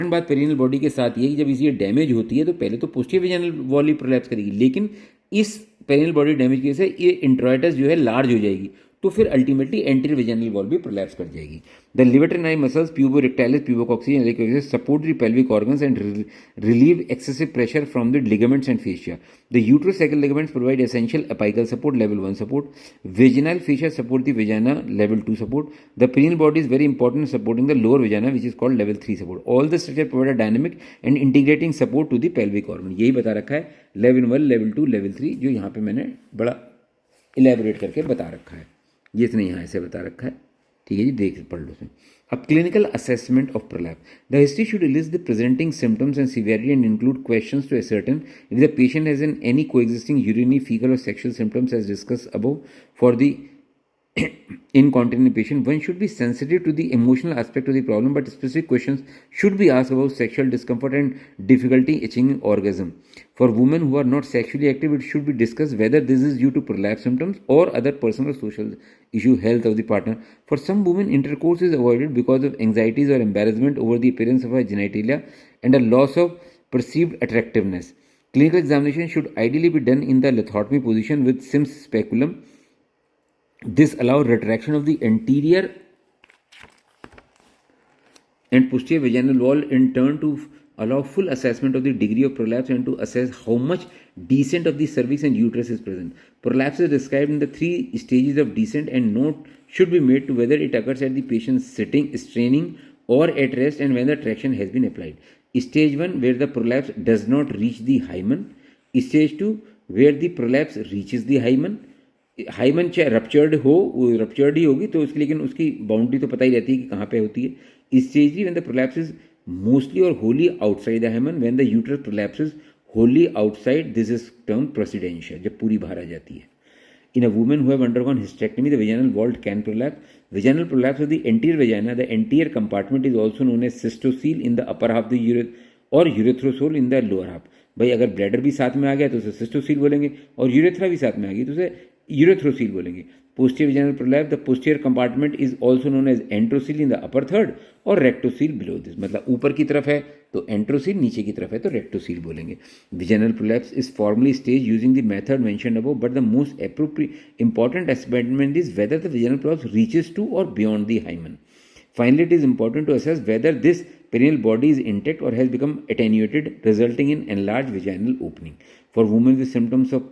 बात perennial body के साथ ये कि जब इसी डैमेज होती है तो पहले तो पोस्टीरियर वेजाइनल वॉल ही प्रोलैप्स करेगी, लेकिन इस पेरिनियल बॉडी डैमेज की वजह से ये इंट्रोइटस जो है लार्ज हो जाएगी, तो फिर अल्टीमेटली एंटीरियर वेजाइनल वॉल भी प्रोलैप्स कर जाएगी। The levator ani muscles puborectalis pubococcygeus support the pelvic organs and relieve excessive pressure from the ligaments and fascia. The uterosacral ligaments provide essential apical support level 1 support. Vaginal fascia support the vagina level 2 support. The perineal body is very important supporting the lower vagina which is called level 3 support. All the structure provide a dynamic and integrating support to the pelvic organ. यही बता रखा है level 1, level 2, level 3, जो यहाँ पे मैंने बड़ा elaborate करके बता रखा है। ये इसने यहाँ ऐसे बता रखा है, ठीक है जी, देख पढ़ लो इसमें। अब clinical assessment of prolapse. The history should list the presenting symptoms and severity and include questions to ascertain if the patient has any coexisting urinary, fecal or sexual symptoms as discussed above. For the incontinent patient, one should be sensitive to the emotional aspect of the problem, but specific questions should be asked about sexual discomfort and difficulty achieving orgasm. For women who are not sexually active, it should be discussed whether this is due to prolapse symptoms or other personal or social issue health of the partner. For some women, intercourse is avoided because of anxieties or embarrassment over the appearance of her genitalia and a loss of perceived attractiveness. Clinical examination should ideally be done in the lithotomy position with Sims speculum. This allows retraction of the anterior and posterior vaginal wall, in turn to allow full assessment of the degree of prolapse and to assess how much descent of the cervix and uterus is present. Prolapse is described in the 3 stages of descent, and note should be made to whether it occurs at the patient sitting, straining, or at rest, and when the traction has been applied. Stage 1, where the prolapse does not reach the hymen. Stage 2, where the prolapse reaches the hymen. Hymen चाहे ruptured हो, वो ruptured ही होगी, तो उसकी लेकिन उसकी boundary तो पता ही रहती है कि कहाँ पे होती है। स्टेजली when the prolapse is mostly or wholly outside the hymen, when the uterus prolapse wholly outside, this is term procidentia, जब पूरी बाहर आ जाती है। In a woman who have undergone hysterectomy, the vaginal wall can prolapse. Vaginal prolapse of the anterior vagina, the anterior compartment is also known as cystocele in the upper half of the और यूरेथ्रोसोल in the lower half. भाई अगर bladder भी साथ में आ गया तो उसे cystocele बोलेंगे, और यूरेथ्रा भी साथ में आ गई तो उसे यूरेथ्रोसील बोलेंगे। Posterior vaginal prolapse, the posterior compartment is also known as enterocele in the upper third or rectocele below this, मतलब ऊपर की तरफ है तो एंट्रोसील, नीचे की तरफ है तो रेक्टोसील बोलेंगे। Vaginal prolapse is formally stage using the method mentioned above, but the most important aspect is whether the vaginal prolapse reaches to or beyond the hymen. Finally, it is important to assess whether this perineal body is intact or has become attenuated, resulting in enlarged vaginal opening. For women with symptoms of